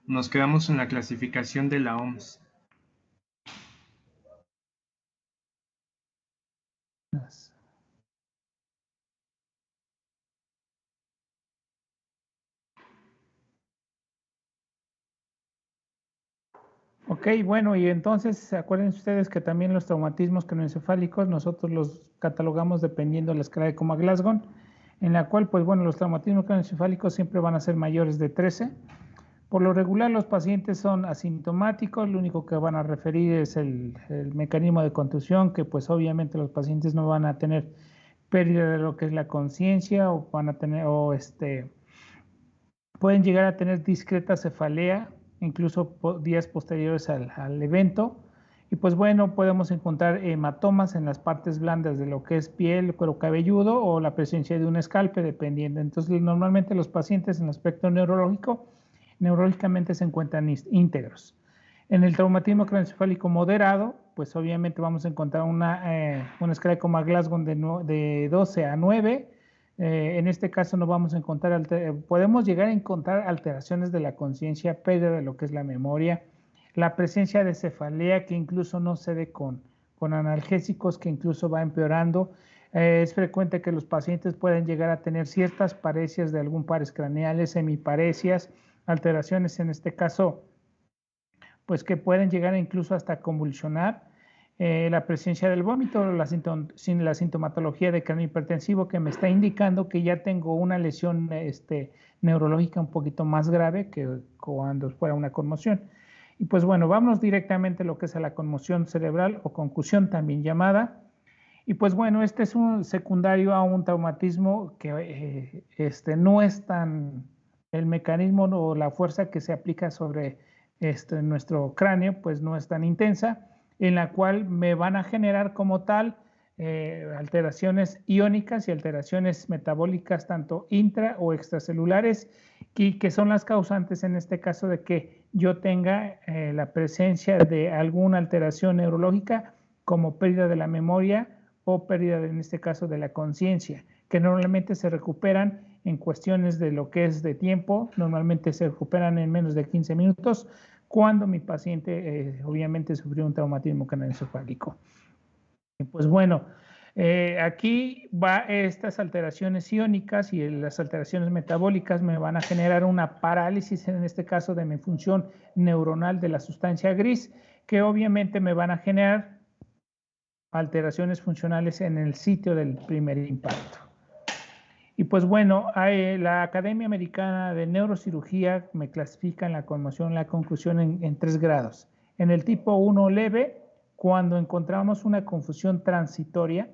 Nos quedamos en la clasificación de la OMS. Ok, bueno, y entonces acuérdense ustedes que también los traumatismos craneoencefálicos nosotros los catalogamos dependiendo de la escala de Coma-Glasgow, en la cual, pues bueno, los traumatismos craneoencefálicos siempre van a ser mayores de 13. Por lo regular, los pacientes son asintomáticos, lo único que van a referir es el mecanismo de contusión, que pues obviamente los pacientes no van a tener pérdida de lo que es la conciencia o van a tener, pueden llegar a tener discreta cefalea, incluso días posteriores al evento. Y pues bueno, podemos encontrar hematomas en las partes blandas de lo que es piel, cuero cabelludo o la presencia de un escalpe, dependiendo. Entonces, normalmente los pacientes en el aspecto neurológico, neurológicamente se encuentran íntegros. En el traumatismo craneoencefálico moderado, pues obviamente vamos a encontrar una escala de Coma-Glasgow de 12 a 9. En este caso no vamos a encontrar, podemos llegar a encontrar alteraciones de la conciencia, pérdida de lo que es la memoria, la presencia de cefalea que incluso no cede con analgésicos, que incluso va empeorando. Es frecuente que los pacientes puedan llegar a tener ciertas parecias de algún pares craneales, semiparecias, alteraciones en este caso, pues que pueden llegar incluso hasta convulsionar. La presencia del vómito, la sintomatología de cráneo hipertensivo que me está indicando que ya tengo una lesión neurológica un poquito más grave que cuando fuera una conmoción. Y pues bueno, vamos directamente a lo que es a la conmoción cerebral o concusión también llamada. Y pues bueno, este es un secundario a un traumatismo que no es tan, el mecanismo o la fuerza que se aplica sobre nuestro cráneo, pues no es tan intensa, en la cual me van a generar como tal alteraciones iónicas y alteraciones metabólicas, tanto intra o extracelulares, que son las causantes en este caso de que yo tenga la presencia de alguna alteración neurológica, como pérdida de la memoria o pérdida, en este caso, de la conciencia, que normalmente se recuperan en cuestiones de lo que es de tiempo, normalmente se recuperan en menos de 15 minutos, cuando mi paciente obviamente sufrió un traumatismo craneoencefálico. Y pues bueno, aquí va estas alteraciones iónicas y las alteraciones metabólicas me van a generar una parálisis, en este caso de mi función neuronal de la sustancia gris, que obviamente me van a generar alteraciones funcionales en el sitio del primer impacto. Y pues bueno, la Academia Americana de Neurocirugía me clasifica en la conmoción, la concusión en 3 grados. En el tipo 1 leve, cuando encontramos una confusión transitoria,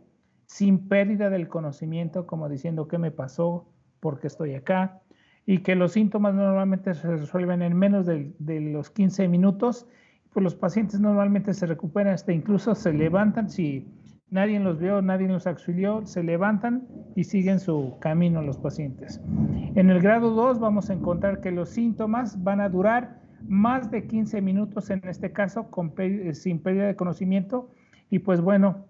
sin pérdida del conocimiento, como diciendo qué me pasó, por qué estoy acá, y que los síntomas normalmente se resuelven en menos de los 15 minutos, pues los pacientes normalmente se recuperan, hasta incluso se levantan, si nadie los vio, nadie los auxilió, se levantan y siguen su camino los pacientes. En el grado 2 vamos a encontrar que los síntomas van a durar más de 15 minutos, en este caso sin pérdida de conocimiento, y pues bueno,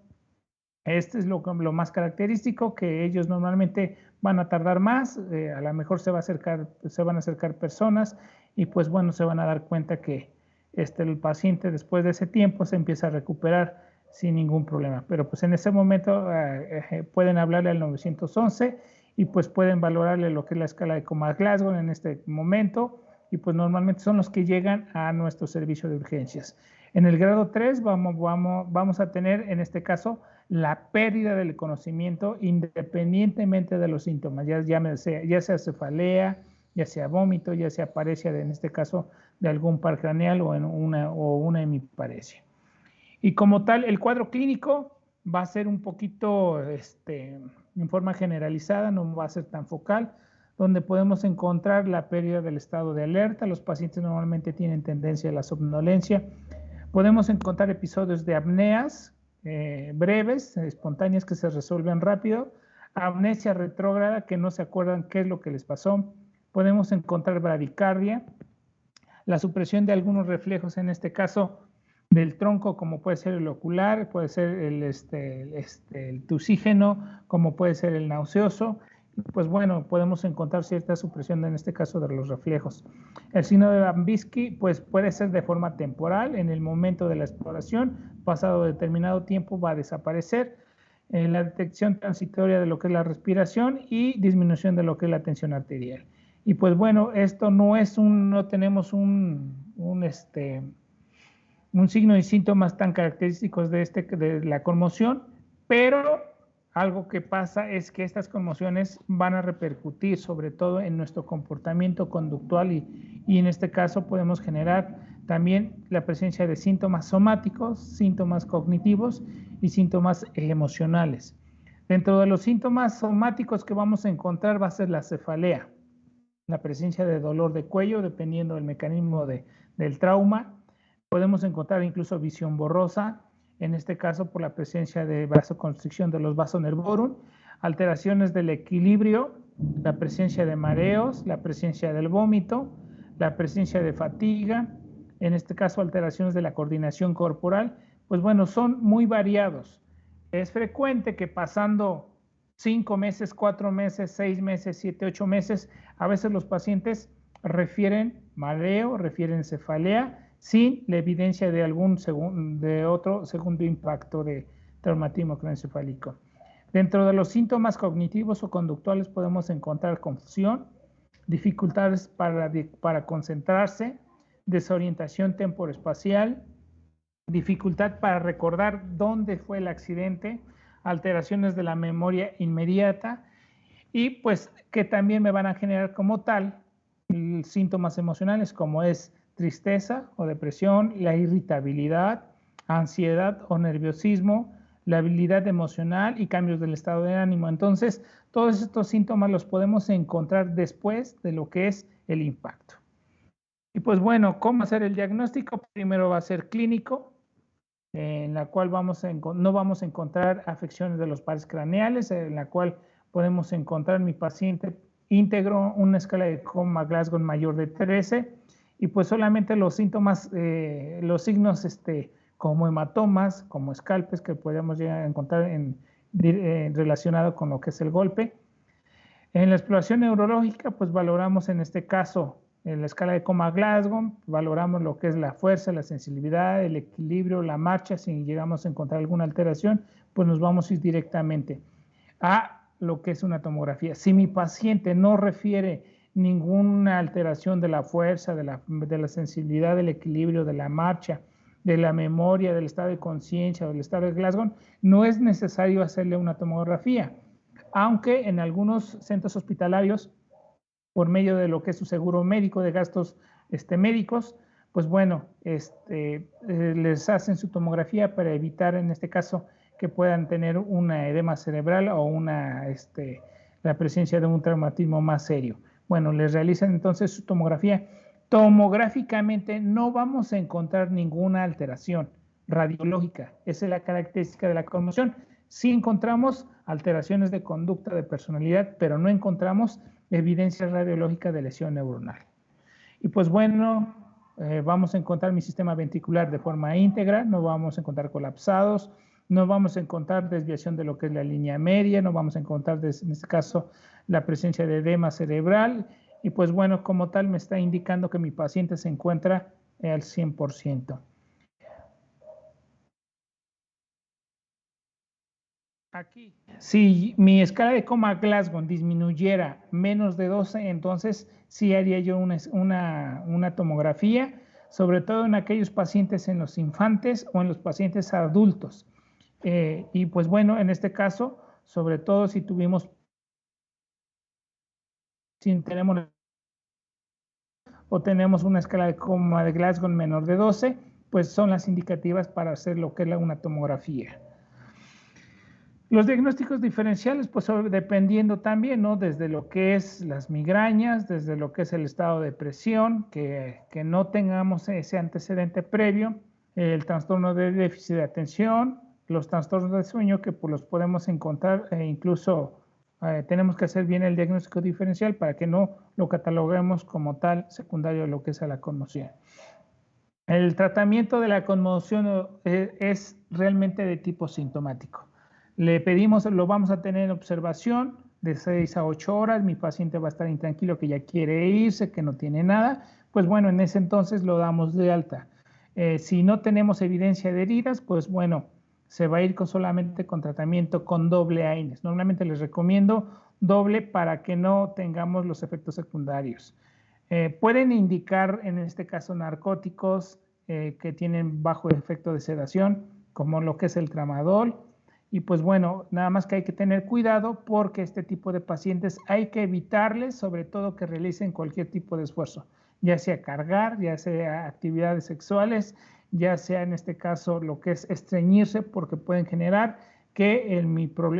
este es lo más característico, que ellos normalmente van a tardar más, a lo mejor se van a acercar personas y pues bueno, se van a dar cuenta que el paciente después de ese tiempo se empieza a recuperar sin ningún problema. Pero pues en ese momento pueden hablarle al 911 y pues pueden valorarle lo que es la escala de Coma-Glasgow en este momento, y pues normalmente son los que llegan a nuestro servicio de urgencias. En el grado 3 vamos a tener en este caso la pérdida del conocimiento independientemente de los síntomas, ya sea cefalea, ya sea vómito, ya sea parecia, en este caso de algún par craneal o una hemiparesia. Y como tal, el cuadro clínico va a ser un poquito en forma generalizada, no va a ser tan focal, donde podemos encontrar la pérdida del estado de alerta. Los pacientes normalmente tienen tendencia a la somnolencia. Podemos encontrar episodios de apneas breves, espontáneas, que se resuelven rápido, amnesia retrógrada, que no se acuerdan qué es lo que les pasó. Podemos encontrar bradicardia, la supresión de algunos reflejos, en este caso del tronco, como puede ser el ocular, puede ser el tusígeno, como puede ser el nauseoso, pues bueno, podemos encontrar cierta supresión en este caso de los reflejos. El signo de Babinski pues puede ser de forma temporal, en el momento de la exploración, pasado determinado tiempo va a desaparecer, la detección transitoria de lo que es la respiración y disminución de lo que es la tensión arterial. Y pues bueno, esto no tenemos un signo y síntomas tan característicos de la conmoción, pero algo que pasa es que estas conmociones van a repercutir sobre todo en nuestro comportamiento conductual y en este caso podemos generar también la presencia de síntomas somáticos, síntomas cognitivos y síntomas emocionales. Dentro de los síntomas somáticos que vamos a encontrar va a ser la cefalea, la presencia de dolor de cuello dependiendo del mecanismo del trauma. Podemos encontrar incluso visión borrosa, en este caso por la presencia de vasoconstricción de los vasos nervorum, alteraciones del equilibrio, la presencia de mareos, la presencia del vómito, la presencia de fatiga, en este caso alteraciones de la coordinación corporal, pues bueno, son muy variados. Es frecuente que pasando 5 meses, 4 meses, 6 meses, 7, 8 meses, a veces los pacientes refieren mareo, refieren cefalea, sin la evidencia de otro segundo impacto de traumatismo craneoencefálico. Dentro de los síntomas cognitivos o conductuales podemos encontrar confusión, dificultades para concentrarse, desorientación temporoespacial, dificultad para recordar dónde fue el accidente, alteraciones de la memoria inmediata y pues que también me van a generar como tal síntomas emocionales como es tristeza o depresión, la irritabilidad, ansiedad o nerviosismo, la habilidad emocional y cambios del estado de ánimo. Entonces, todos estos síntomas los podemos encontrar después de lo que es el impacto. Y pues bueno, ¿cómo hacer el diagnóstico? Primero va a ser clínico, en la cual no vamos a encontrar afecciones de los pares craneales, en la cual podemos encontrar mi paciente íntegro, una escala de Coma-Glasgow mayor de 13, y pues solamente los síntomas, los signos como hematomas, como escalpes que podemos llegar a encontrar relacionado con lo que es el golpe. En la exploración neurológica, pues valoramos en este caso en la escala de Coma-Glasgow, valoramos lo que es la fuerza, la sensibilidad, el equilibrio, la marcha. Si llegamos a encontrar alguna alteración, pues nos vamos a ir directamente a lo que es una tomografía. Si mi paciente no refiere ninguna alteración de la fuerza, de la sensibilidad, del equilibrio, de la marcha, de la memoria, del estado de conciencia, del estado de Glasgow, no es necesario hacerle una tomografía, aunque en algunos centros hospitalarios, por medio de lo que es su seguro médico de gastos médicos, pues bueno, les hacen su tomografía para evitar en este caso que puedan tener una edema cerebral o la presencia de un traumatismo más serio. Bueno, les realizan entonces su tomografía. Tomográficamente no vamos a encontrar ninguna alteración radiológica. Esa es la característica de la conmoción. Sí encontramos alteraciones de conducta, de personalidad, pero no encontramos evidencia radiológica de lesión neuronal. Y pues bueno, vamos a encontrar mi sistema ventricular de forma íntegra, no vamos a encontrar colapsados, no vamos a encontrar desviación de lo que es la línea media, no vamos a encontrar en este caso la presencia de edema cerebral y pues bueno, como tal me está indicando que mi paciente se encuentra al 100%. Aquí, si mi escala de Coma-Glasgow disminuyera menos de 12, entonces sí haría yo una tomografía, sobre todo en aquellos pacientes en los infantes o en los pacientes adultos. Y pues bueno, en este caso, sobre todo si tenemos o tenemos una escala de Coma-Glasgow menor de 12, pues son las indicativas para hacer lo que es una tomografía. Los diagnósticos diferenciales, pues dependiendo también, ¿no? Desde lo que es las migrañas, desde lo que es el estado de depresión, que no tengamos ese antecedente previo, el trastorno de déficit de atención, los trastornos de sueño que pues, los podemos encontrar e incluso tenemos que hacer bien el diagnóstico diferencial para que no lo cataloguemos como tal secundario a lo que es a la conmoción. El tratamiento de la conmoción es realmente de tipo sintomático. Le pedimos, lo vamos a tener en observación, de 6 a 8 horas, mi paciente va a estar intranquilo que ya quiere irse, que no tiene nada, pues bueno, en ese entonces lo damos de alta. Si no tenemos evidencia de heridas, pues bueno, se va a ir solamente con tratamiento con doble AINES. Normalmente les recomiendo doble para que no tengamos los efectos secundarios. Pueden indicar en este caso narcóticos que tienen bajo efecto de sedación, como lo que es el tramadol. Y pues bueno, nada más que hay que tener cuidado porque este tipo de pacientes hay que evitarles, sobre todo que realicen cualquier tipo de esfuerzo, ya sea cargar, ya sea actividades sexuales, ya sea en este caso lo que es estreñirse, porque pueden generar que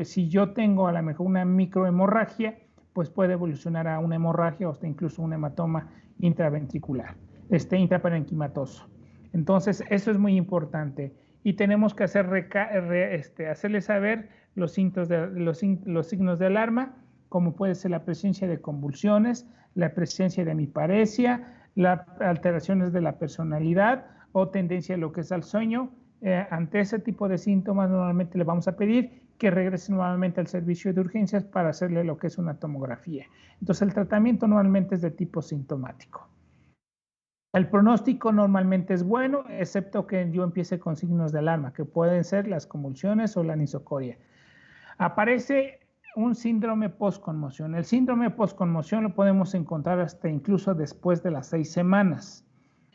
si yo tengo a lo mejor una microhemorragia, pues puede evolucionar a una hemorragia o hasta incluso un hematoma intraventricular, intraparenquimatoso. Entonces, eso es muy importante. Y tenemos que hacerles saber los signos de alarma, como puede ser la presencia de convulsiones, la presencia de hemiparesia, las alteraciones de la personalidad o tendencia a lo que es al sueño. Ante ese tipo de síntomas, normalmente le vamos a pedir que regrese nuevamente al servicio de urgencias para hacerle lo que es una tomografía. Entonces, el tratamiento normalmente es de tipo sintomático. El pronóstico normalmente es bueno, excepto que yo empiece con signos de alarma, que pueden ser las convulsiones o la anisocoria. Aparece un síndrome postconmoción. El síndrome postconmoción lo podemos encontrar hasta incluso después de las 6 semanas.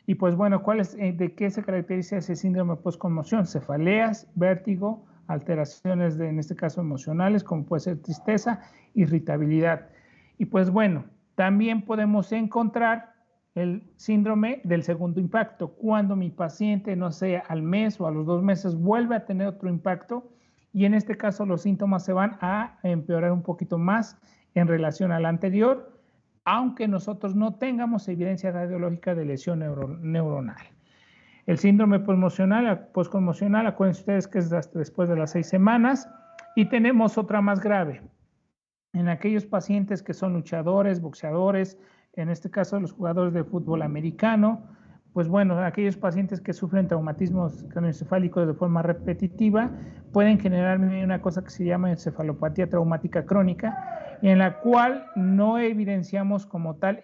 Y pues bueno, ¿de qué se caracteriza ese síndrome postconmoción? Cefaleas, vértigo, alteraciones en este caso emocionales, como puede ser tristeza, irritabilidad. Y pues bueno, también podemos encontrar el síndrome del segundo impacto, cuando mi paciente, no sé, al mes o a los 2 meses vuelve a tener otro impacto y en este caso los síntomas se van a empeorar un poquito más en relación al anterior, aunque nosotros no tengamos evidencia radiológica de lesión neuronal. El síndrome postconmocional, acuérdense ustedes que es hasta después de las 6 semanas y tenemos otra más grave. En aquellos pacientes que son luchadores, boxeadores, en este caso los jugadores de fútbol americano, pues bueno, aquellos pacientes que sufren traumatismos craneoencefálicos de forma repetitiva pueden generar una cosa que se llama encefalopatía traumática crónica, en la cual no evidenciamos como tal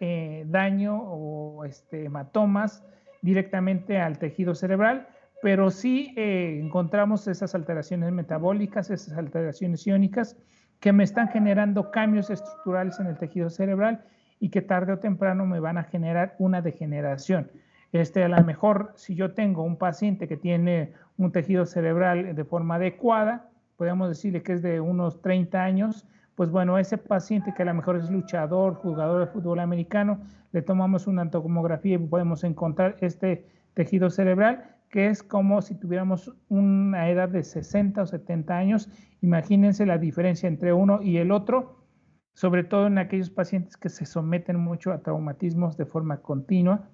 daño o hematomas directamente al tejido cerebral, pero sí encontramos esas alteraciones metabólicas, esas alteraciones iónicas que me están generando cambios estructurales en el tejido cerebral y que tarde o temprano me van a generar una degeneración. A lo mejor si yo tengo un paciente que tiene un tejido cerebral de forma adecuada, podemos decirle que es de unos 30 años, pues bueno, ese paciente que a lo mejor es luchador, jugador de fútbol americano, le tomamos una tomografía y podemos encontrar este tejido cerebral que es como si tuviéramos una edad de 60 o 70 años. Imagínense la diferencia entre uno y el otro, sobre todo en aquellos pacientes que se someten mucho a traumatismos de forma continua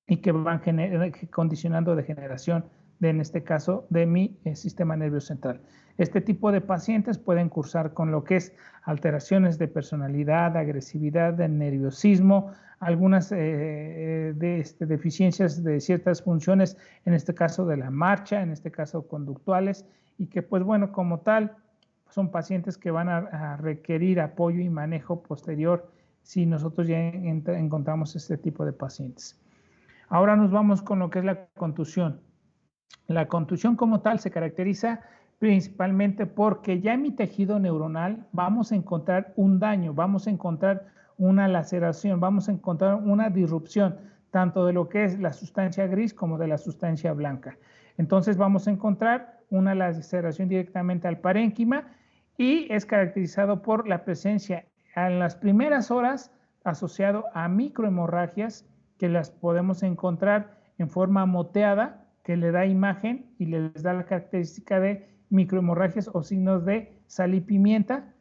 y que van condicionando degeneración en este caso de mi sistema nervioso central. Este tipo de pacientes pueden cursar con lo que es alteraciones de personalidad, agresividad, de nerviosismo, algunas deficiencias de ciertas funciones, en este caso de la marcha, en este caso conductuales, y que pues bueno, como tal, son pacientes que van a requerir apoyo y manejo posterior si nosotros ya encontramos este tipo de pacientes. Ahora nos vamos con lo que es la contusión. La contusión como tal se caracteriza principalmente porque ya en mi tejido neuronal vamos a encontrar un daño, vamos a encontrar una laceración, vamos a encontrar una disrupción, tanto de lo que es la sustancia gris como de la sustancia blanca. Entonces vamos a encontrar una laceración directamente al parénquima y es caracterizado por la presencia en las primeras horas asociado a microhemorragias que las podemos encontrar en forma moteada, que le da imagen y les da la característica de microhemorragias o signos de sal y pimienta,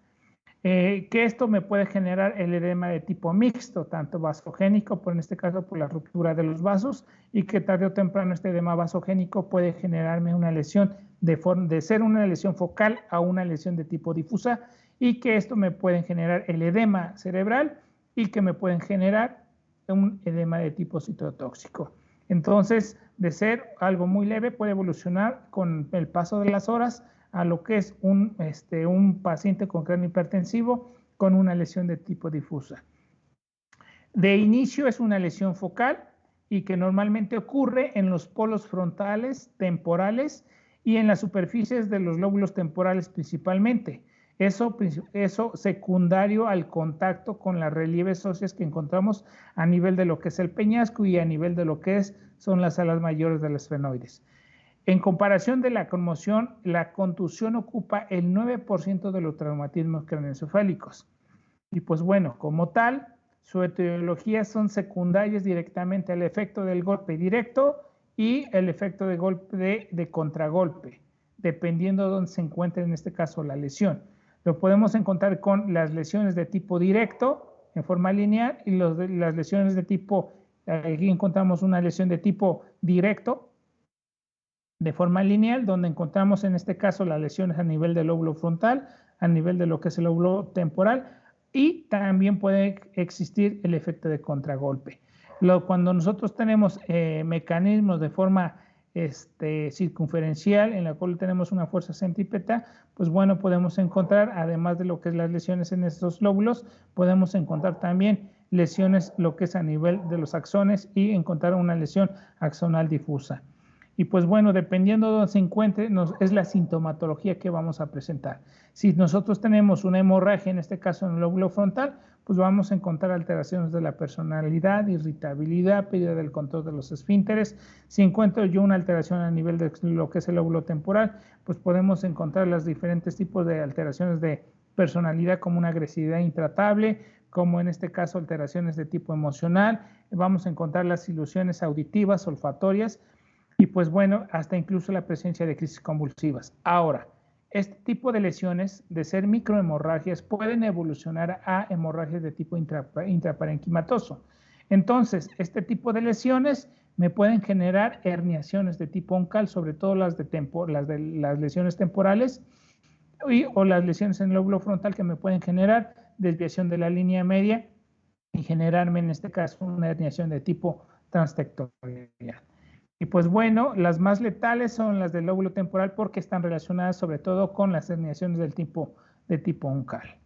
que esto me puede generar el edema de tipo mixto, tanto vasogénico, por en este caso por la ruptura de los vasos, y que tarde o temprano este edema vasogénico puede generarme una lesión de ser una lesión focal a una lesión de tipo difusa, y que esto me puede generar el edema cerebral y que me pueden generar un edema de tipo citotóxico. Entonces, de ser algo muy leve, puede evolucionar con el paso de las horas a lo que es un paciente con cráneo hipertensivo con una lesión de tipo difusa. De inicio es una lesión focal y que normalmente ocurre en los polos frontales, temporales y en las superficies de los lóbulos temporales principalmente. Eso secundario al contacto con las relieves óseas que encontramos a nivel de lo que es el peñasco y a nivel de lo que son las alas mayores de las esfenoides. En comparación de la conmoción, la contusión ocupa el 9% de los traumatismos craneoencefálicos. Y pues bueno, como tal, su etiología son secundarias directamente al efecto del golpe directo y el efecto de golpe de contragolpe, dependiendo de dónde se encuentre en este caso la lesión. Lo podemos encontrar con las lesiones de tipo directo en forma lineal y las lesiones de tipo, aquí encontramos una lesión de tipo directo de forma lineal, donde encontramos en este caso las lesiones a nivel del lóbulo frontal, a nivel de lo que es el lóbulo temporal, y también puede existir el efecto de contragolpe. Cuando nosotros tenemos mecanismos de forma circunferencial, en la cual tenemos una fuerza centrípeta, pues bueno, podemos encontrar, además de lo que es las lesiones en estos lóbulos, podemos encontrar también lesiones, lo que es a nivel de los axones, y encontrar una lesión axonal difusa. Y pues bueno, dependiendo de dónde se encuentre, es la sintomatología que vamos a presentar. Si nosotros tenemos una hemorragia, en este caso en el lóbulo frontal, pues vamos a encontrar alteraciones de la personalidad, irritabilidad, pérdida del control de los esfínteres. Si encuentro yo una alteración a nivel de lo que es el lóbulo temporal, pues podemos encontrar los diferentes tipos de alteraciones de personalidad, como una agresividad intratable, como en este caso alteraciones de tipo emocional. Vamos a encontrar las ilusiones auditivas, olfatorias, y pues bueno, hasta incluso la presencia de crisis convulsivas. Ahora, este tipo de lesiones, de ser microhemorragias, pueden evolucionar a hemorragias de tipo intraparenquimatoso. Entonces, este tipo de lesiones me pueden generar herniaciones de tipo oncal, sobre todo las lesiones temporales o las lesiones en el lóbulo frontal, que me pueden generar desviación de la línea media y generarme en este caso una herniación de tipo transtectorial. Y pues bueno, las más letales son las del lóbulo temporal porque están relacionadas sobre todo con las herniaciones de tipo oncal.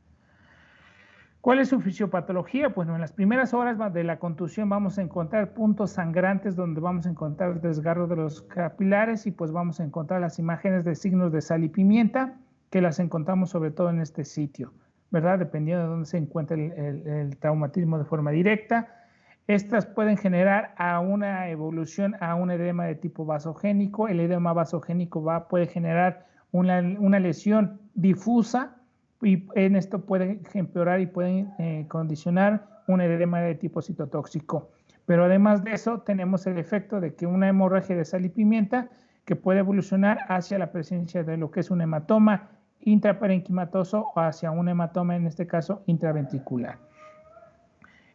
¿Cuál es su fisiopatología? Pues en las primeras horas de la contusión vamos a encontrar puntos sangrantes donde vamos a encontrar desgarro de los capilares y pues vamos a encontrar las imágenes de signos de sal y pimienta, que las encontramos sobre todo en este sitio, ¿verdad? Dependiendo de dónde se encuentre el traumatismo de forma directa. Estas pueden generar a una evolución a un edema de tipo vasogénico. El edema vasogénico puede generar una lesión difusa y en esto puede empeorar y puede condicionar un edema de tipo citotóxico. Pero además de eso tenemos el efecto de que una hemorragia de sal y pimienta que puede evolucionar hacia la presencia de lo que es un hematoma intraparenquimatoso o hacia un hematoma, en este caso, intraventricular.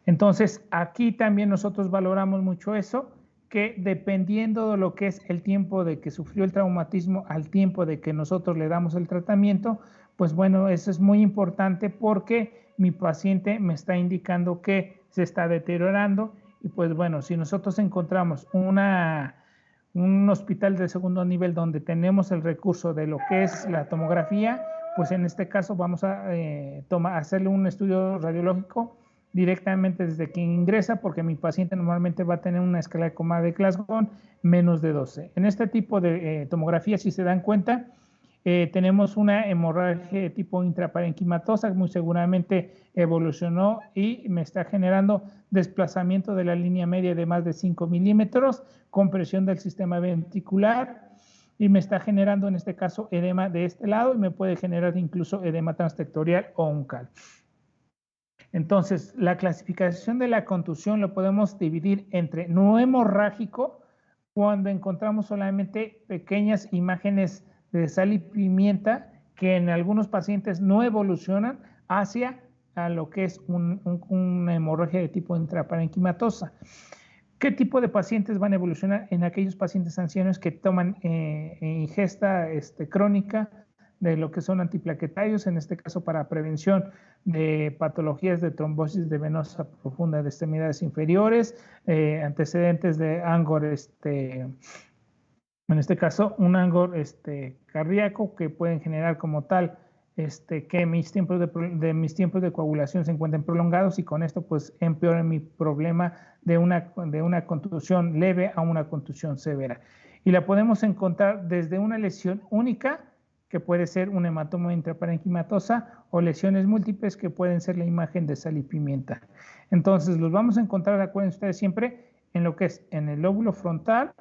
Entonces, aquí también nosotros valoramos mucho eso, que dependiendo de lo que es el tiempo de que sufrió el traumatismo al tiempo de que nosotros le damos el tratamiento, pues bueno, eso es muy importante porque mi paciente me está indicando que se está deteriorando y pues bueno, si nosotros encontramos un hospital de segundo nivel donde tenemos el recurso de lo que es la tomografía, pues en este caso vamos a hacerle un estudio radiológico directamente desde que ingresa, porque mi paciente normalmente va a tener una escala de coma de Glasgow menos de 12. En este tipo de tomografía, si se dan cuenta, tenemos una hemorragia de tipo intraparenquimatosa, muy seguramente evolucionó y me está generando desplazamiento de la línea media de más de 5 milímetros, compresión del sistema ventricular, y me está generando en este caso edema de este lado y me puede generar incluso edema transtectorial o oncal. Entonces, la clasificación de la contusión lo podemos dividir entre no hemorrágico, cuando encontramos solamente pequeñas imágenes de sal y pimienta que en algunos pacientes no evolucionan hacia lo que es una hemorragia de tipo intraparenquimatosa. ¿Qué tipo de pacientes van a evolucionar? En aquellos pacientes ancianos que toman ingesta crónica de lo que son antiplaquetarios, en este caso para prevención de patologías de trombosis de venosa profunda de extremidades inferiores, antecedentes de Angor, en este caso un Angor cardíaco, que pueden generar como tal que mis tiempos de coagulación se encuentren prolongados y con esto pues empeora mi problema de una contusión leve a una contusión severa. Y la podemos encontrar desde una lesión única, que puede ser un hematoma intraparenquimatosa, o lesiones múltiples que pueden ser la imagen de sal y pimienta. Entonces los vamos a encontrar, acuérdense ustedes siempre, en lo que es en el lóbulo frontal,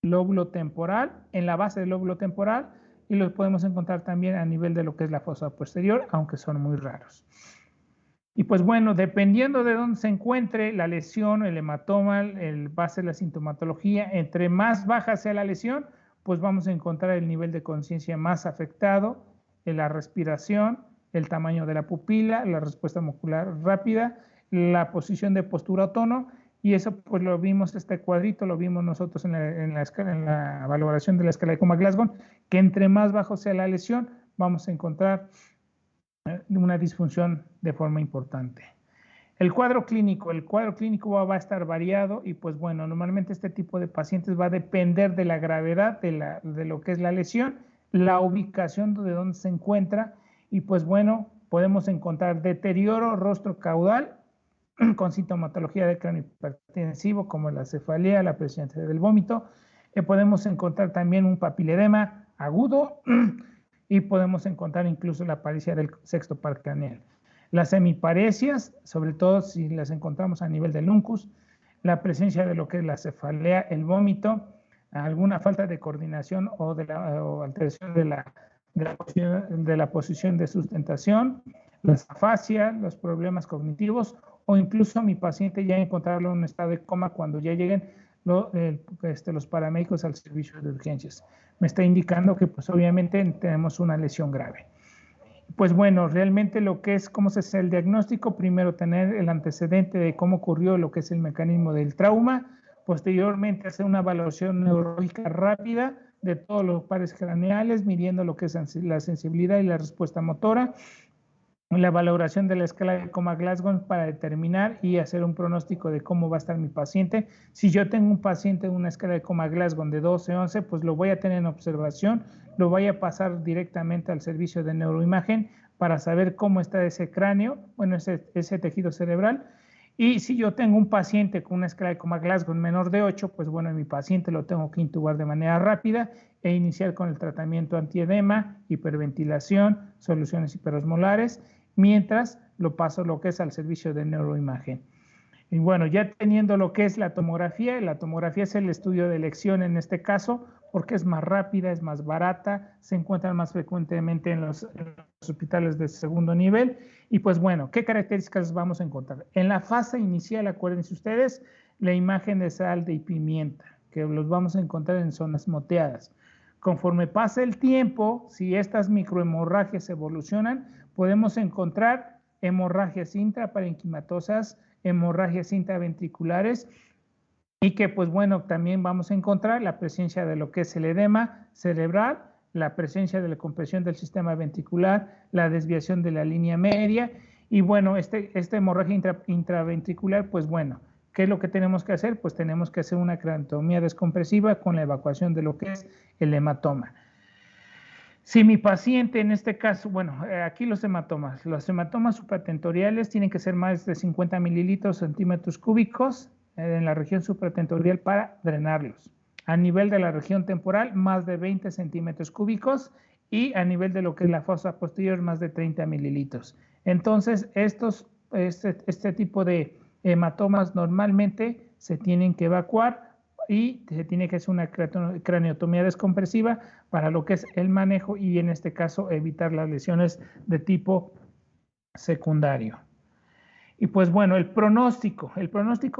lóbulo temporal, en la base del lóbulo temporal, y los podemos encontrar también a nivel de lo que es la fosa posterior, aunque son muy raros. Y pues bueno, dependiendo de dónde se encuentre la lesión, el hematoma, el base de la sintomatología, entre más baja sea la lesión, pues vamos a encontrar el nivel de conciencia más afectado, la respiración, el tamaño de la pupila, la respuesta muscular rápida, la posición de postura o tono, y eso pues lo vimos, este cuadrito lo vimos nosotros en la valoración de la escala de Coma-Glasgow, que entre más bajo sea la lesión, vamos a encontrar una disfunción de forma importante. El cuadro clínico va a estar variado y pues bueno, normalmente este tipo de pacientes va a depender de la gravedad de lo que es la lesión, la ubicación de donde se encuentra y pues bueno, podemos encontrar deterioro rostro caudal con sintomatología de cráneo hipertensivo como la cefalea, la presencia del vómito. Podemos encontrar también un papiledema agudo y podemos encontrar incluso la paresia del sexto par craneal. Las hemiparesias, sobre todo si las encontramos a nivel del uncus, la presencia de lo que es la cefalea, el vómito, alguna falta de coordinación o alteración de la posición de sustentación, la afasia, los problemas cognitivos o incluso mi paciente ya encontrarlo en un estado de coma cuando ya lleguen los paramédicos al servicio de urgencias. Me está indicando que pues obviamente tenemos una lesión grave. Pues bueno, realmente lo que es, cómo se hace el diagnóstico, primero tener el antecedente de cómo ocurrió lo que es el mecanismo del trauma, posteriormente hacer una evaluación neurológica rápida de todos los pares craneales, midiendo lo que es la sensibilidad y la respuesta motora, la valoración de la escala de Coma-Glasgow para determinar y hacer un pronóstico de cómo va a estar mi paciente. Si yo tengo un paciente en una escala de Coma-Glasgow de 12-11, pues lo voy a tener en observación, lo voy a pasar directamente al servicio de neuroimagen para saber cómo está ese cráneo, bueno, ese tejido cerebral. Y si yo tengo un paciente con una escala de Coma-Glasgow menor de 8, pues bueno, mi paciente lo tengo que intubar de manera rápida e iniciar con el tratamiento antiedema, hiperventilación, soluciones hiperosmolares, mientras lo paso lo que es al servicio de neuroimagen. Y bueno, ya teniendo lo que es la tomografía es el estudio de elección en este caso, porque es más rápida, es más barata, se encuentra más frecuentemente en los hospitales de segundo nivel. Y pues bueno, ¿qué características vamos a encontrar? En la fase inicial, acuérdense ustedes, la imagen de sal y pimienta, que los vamos a encontrar en zonas moteadas. Conforme pasa el tiempo, si estas microhemorragias evolucionan, podemos encontrar hemorragias intraparenquimatosas, hemorragias intraventriculares y que pues bueno, también vamos a encontrar la presencia de lo que es el edema cerebral, la presencia de la compresión del sistema ventricular, la desviación de la línea media y bueno, esta hemorragia intraventricular, pues bueno, ¿qué es lo que tenemos que hacer? Pues tenemos que hacer una craneotomía descompresiva con la evacuación de lo que es el hematoma. Si mi paciente, en este caso, bueno, aquí los hematomas supratentoriales tienen que ser más de 50 mililitros centímetros cúbicos en la región supratentorial para drenarlos. A nivel de la región temporal, más de 20 centímetros cúbicos y a nivel de lo que es la fosa posterior, más de 30 mililitros. Entonces, este tipo de hematomas normalmente se tienen que evacuar y se tiene que hacer una craneotomía descompresiva para lo que es el manejo y en este caso evitar las lesiones de tipo secundario. Y pues bueno, el pronóstico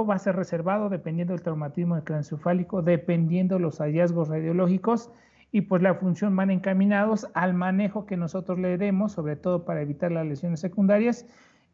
va a ser reservado dependiendo del traumatismo craneoencefálico, dependiendo los hallazgos radiológicos y pues la función van encaminados al manejo que nosotros le demos, sobre todo para evitar las lesiones secundarias.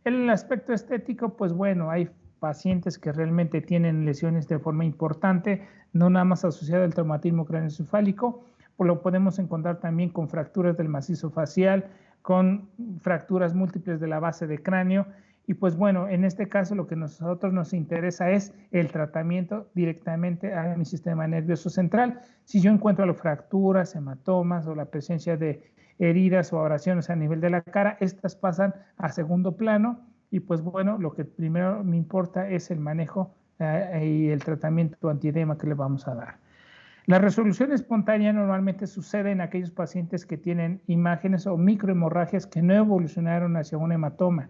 El aspecto estético, pues bueno, hay pacientes que realmente tienen lesiones de forma importante, no nada más asociada al traumatismo craneoencefálico, pues lo podemos encontrar también con fracturas del macizo facial, con fracturas múltiples de la base de cráneo Y pues bueno, en este caso lo que a nosotros nos interesa es el tratamiento directamente a mi sistema nervioso central. Si yo encuentro fracturas, hematomas o la presencia de heridas o abrasiones a nivel de la cara, estas pasan a segundo plano y pues bueno, lo que primero me importa es el manejo y el tratamiento antiedema que le vamos a dar. La resolución espontánea normalmente sucede en aquellos pacientes que tienen imágenes o microhemorragias que no evolucionaron hacia un hematoma.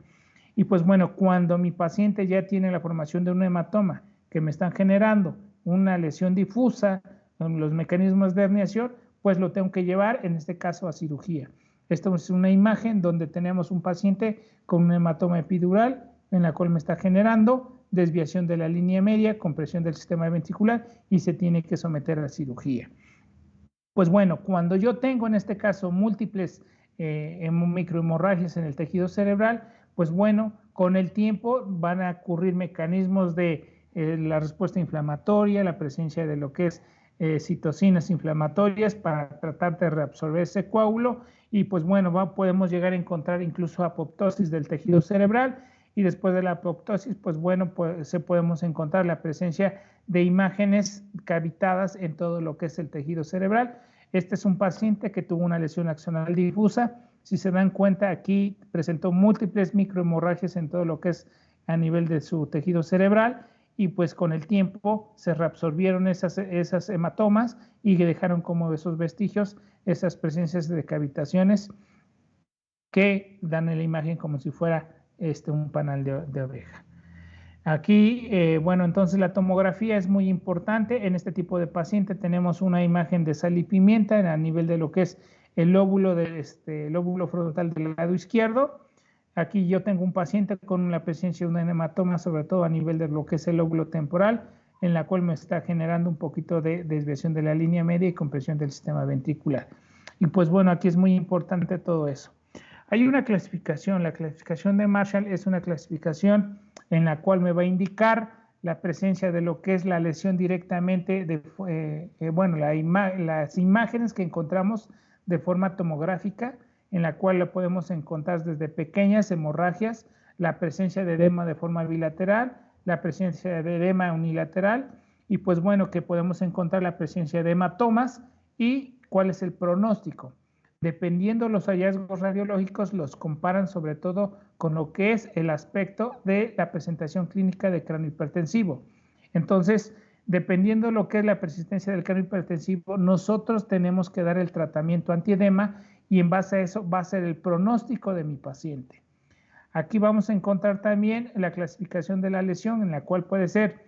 Y pues bueno, cuando mi paciente ya tiene la formación de un hematoma que me están generando una lesión difusa en los mecanismos de herniación, pues lo tengo que llevar, en este caso, a cirugía. Esta es una imagen donde tenemos un paciente con un hematoma epidural en la cual me está generando desviación de la línea media, compresión del sistema ventricular y se tiene que someter a cirugía. Pues bueno, cuando yo tengo en este caso múltiples microhemorragias en el tejido cerebral, pues bueno, con el tiempo van a ocurrir mecanismos de la respuesta inflamatoria, la presencia de lo que es citocinas inflamatorias para tratar de reabsorber ese coágulo y pues bueno, podemos llegar a encontrar incluso apoptosis del tejido cerebral y después de la apoptosis, pues bueno, pues podemos encontrar la presencia de imágenes cavitadas en todo lo que es el tejido cerebral. Este es un paciente que tuvo una lesión axonal difusa. Si se dan cuenta, aquí presentó múltiples microhemorragias en todo lo que es a nivel de su tejido cerebral y pues con el tiempo se reabsorbieron esas hematomas y dejaron como esos vestigios, esas presencias de cavitaciones que dan en la imagen como si fuera un panal de oveja. Aquí, bueno, entonces la tomografía es muy importante. En este tipo de paciente tenemos una imagen de sal y pimienta a nivel de lo que es el lóbulo, lóbulo frontal del lado izquierdo. Aquí yo tengo un paciente con la presencia de un hematoma, sobre todo a nivel de lo que es el lóbulo temporal, en la cual me está generando un poquito de desviación de la línea media y compresión del sistema ventricular. Y pues bueno, aquí es muy importante todo eso. Hay una clasificación, la clasificación de Marshall es una clasificación en la cual me va a indicar la presencia de lo que es la lesión directamente de, las imágenes que encontramos de forma tomográfica, en la cual la podemos encontrar desde pequeñas hemorragias, la presencia de edema de forma bilateral, la presencia de edema unilateral, y pues bueno, que podemos encontrar la presencia de hematomas y cuál es el pronóstico. Dependiendo los hallazgos radiológicos, los comparan sobre todo con lo que es el aspecto de la presentación clínica de cráneo hipertensivo. Entonces, dependiendo lo que es la persistencia del cráneo hipertensivo, nosotros tenemos que dar el tratamiento antiedema y en base a eso va a ser el pronóstico de mi paciente. Aquí vamos a encontrar también la clasificación de la lesión, en la cual puede ser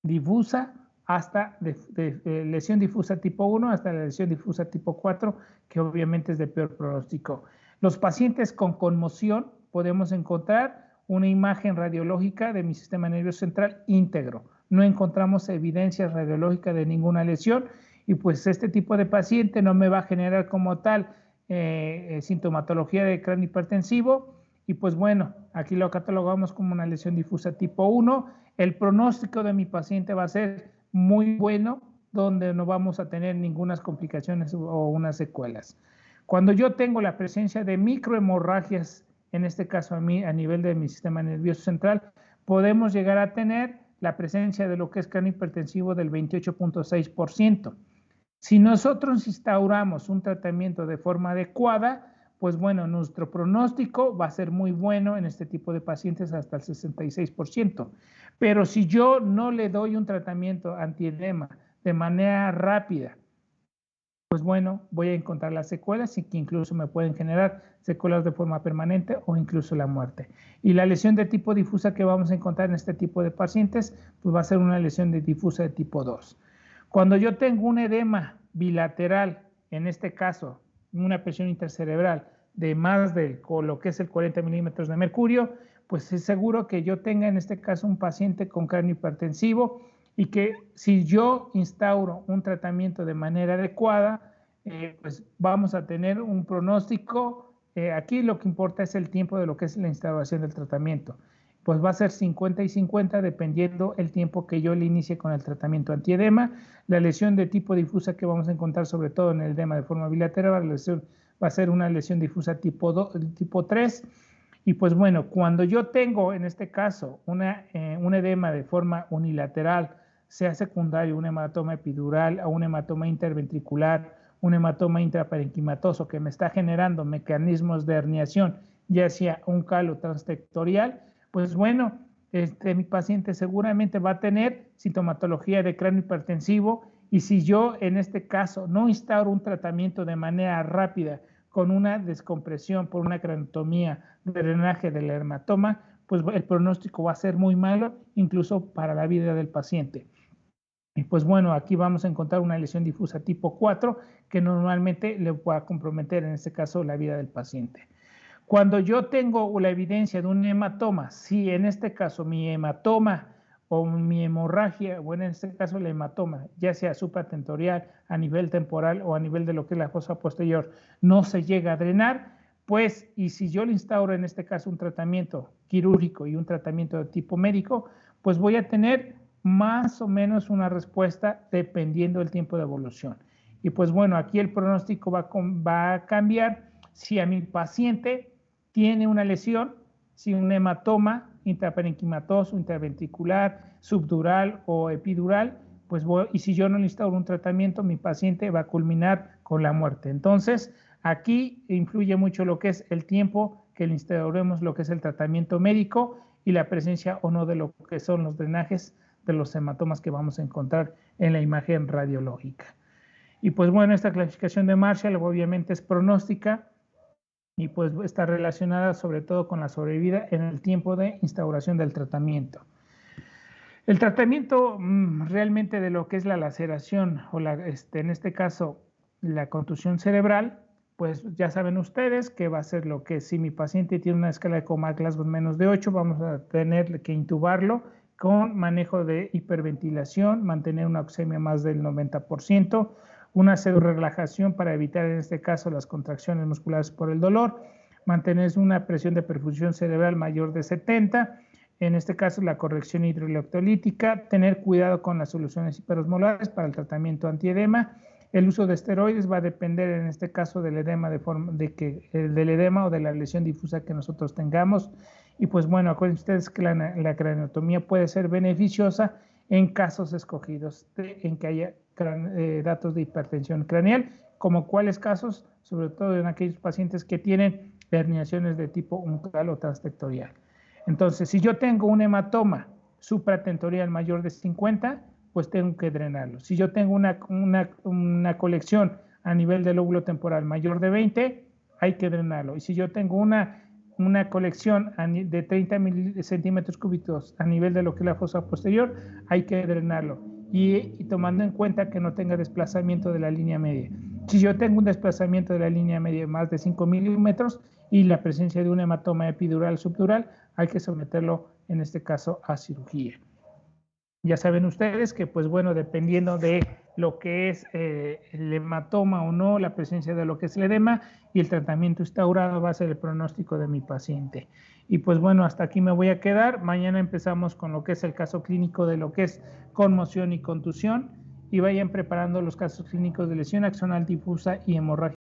difusa, hasta de lesión difusa tipo 1 hasta la lesión difusa tipo 4, que obviamente es de peor pronóstico. Los pacientes con conmoción podemos encontrar una imagen radiológica de mi sistema nervioso central íntegro. No encontramos evidencia radiológica de ninguna lesión y pues este tipo de paciente no me va a generar como tal sintomatología de cráneo hipertensivo y pues bueno, aquí lo catalogamos como una lesión difusa tipo 1. El pronóstico de mi paciente va a ser muy bueno, donde no vamos a tener ninguna complicaciones o unas secuelas. Cuando yo tengo la presencia de microhemorragias, en este caso a nivel de mi sistema nervioso central, podemos llegar a tener la presencia de lo que es cráneo hipertensivo del 28.6%. Si nosotros instauramos un tratamiento de forma adecuada, pues bueno, nuestro pronóstico va a ser muy bueno en este tipo de pacientes hasta el 66%. Pero si yo no le doy un tratamiento antiedema de manera rápida, pues bueno, voy a encontrar las secuelas y que incluso me pueden generar secuelas de forma permanente o incluso la muerte. Y la lesión de tipo difusa que vamos a encontrar en este tipo de pacientes, pues va a ser una lesión de difusa de tipo 2. Cuando yo tengo un edema bilateral, en este caso, una presión intercerebral de más de lo que es el 40 milímetros de mercurio, pues es seguro que yo tenga en este caso un paciente con cráneo hipertensivo y que si yo instauro un tratamiento de manera adecuada, pues vamos a tener un pronóstico. Aquí lo que importa es el tiempo de lo que es la instauración del tratamiento. Pues va a ser 50 y 50 dependiendo el tiempo que yo le inicie con el tratamiento antiedema. La lesión de tipo difusa que vamos a encontrar sobre todo en el edema de forma bilateral, la lesión va a ser una lesión difusa tipo 3 Y pues bueno, cuando yo tengo en este caso un edema de forma unilateral, sea secundario, un hematoma epidural o un hematoma interventricular, un hematoma intraparenquimatoso que me está generando mecanismos de herniación, ya sea un calo transtectorial, pues bueno, mi paciente seguramente va a tener sintomatología de cráneo hipertensivo, y si yo en este caso no instauro un tratamiento de manera rápida con una descompresión por una craneotomía de drenaje del hematoma, pues el pronóstico va a ser muy malo, incluso para la vida del paciente. Y pues bueno, aquí vamos a encontrar una lesión difusa tipo 4 que normalmente le va a comprometer en este caso la vida del paciente. Cuando yo tengo la evidencia de un hematoma, si en este caso mi hematoma o mi hemorragia, o en este caso el hematoma, ya sea supratentorial, a nivel temporal o a nivel de lo que es la fosa posterior, no se llega a drenar, pues, y si yo le instauro en este caso un tratamiento quirúrgico y un tratamiento de tipo médico, pues voy a tener más o menos una respuesta dependiendo del tiempo de evolución. Y pues bueno, aquí el pronóstico va a cambiar si a mi paciente tiene una lesión, si un hematoma intraparenquimatoso, interventricular, subdural o epidural, pues y si yo no le instauro un tratamiento, mi paciente va a culminar con la muerte. Entonces, aquí influye mucho lo que es el tiempo que le instauremos lo que es el tratamiento médico y la presencia o no de lo que son los drenajes de los hematomas que vamos a encontrar en la imagen radiológica. Y pues bueno, esta clasificación de Marshall obviamente es pronóstica y pues está relacionada sobre todo con la sobrevida en el tiempo de instauración del tratamiento. El tratamiento realmente de lo que es la laceración o en este caso la contusión cerebral, pues ya saben ustedes que va a ser lo que si mi paciente tiene una escala de Coma-Glasgow menos de 8, vamos a tener que intubarlo con manejo de hiperventilación, mantener una oxemia más del 90%, una pseudorelajación para evitar en este caso las contracciones musculares por el dolor, mantener una presión de perfusión cerebral mayor de 70, en este caso la corrección hidroelectrolítica, tener cuidado con las soluciones hiperosmolares para el tratamiento antiedema. El uso de esteroides va a depender en este caso del edema, del edema o de la lesión difusa que nosotros tengamos. Y pues bueno, acuérdense ustedes que la craneotomía puede ser beneficiosa en casos escogidos en que haya datos de hipertensión craneal, como cuáles casos, sobre todo en aquellos pacientes que tienen herniaciones de tipo uncal o transtectorial. Entonces, si yo tengo un hematoma supratentorial mayor de 50, pues tengo que drenarlo. Si yo tengo una colección a nivel del lóbulo temporal mayor de 20, hay que drenarlo. Y si yo tengo una colección de 30 centímetros cúbicos a nivel de lo que es la fosa posterior, hay que drenarlo. Y tomando en cuenta que no tenga desplazamiento de la línea media. Si yo tengo un desplazamiento de la línea media de más de 5 milímetros y la presencia de un hematoma epidural subdural, hay que someterlo en este caso a cirugía. Ya saben ustedes que, pues bueno, dependiendo de lo que es el hematoma o no, la presencia de lo que es el edema y el tratamiento instaurado va a ser el pronóstico de mi paciente. Y pues bueno, hasta aquí me voy a quedar. Mañana empezamos con lo que es el caso clínico de lo que es conmoción y contusión y vayan preparando los casos clínicos de lesión axonal difusa y hemorragia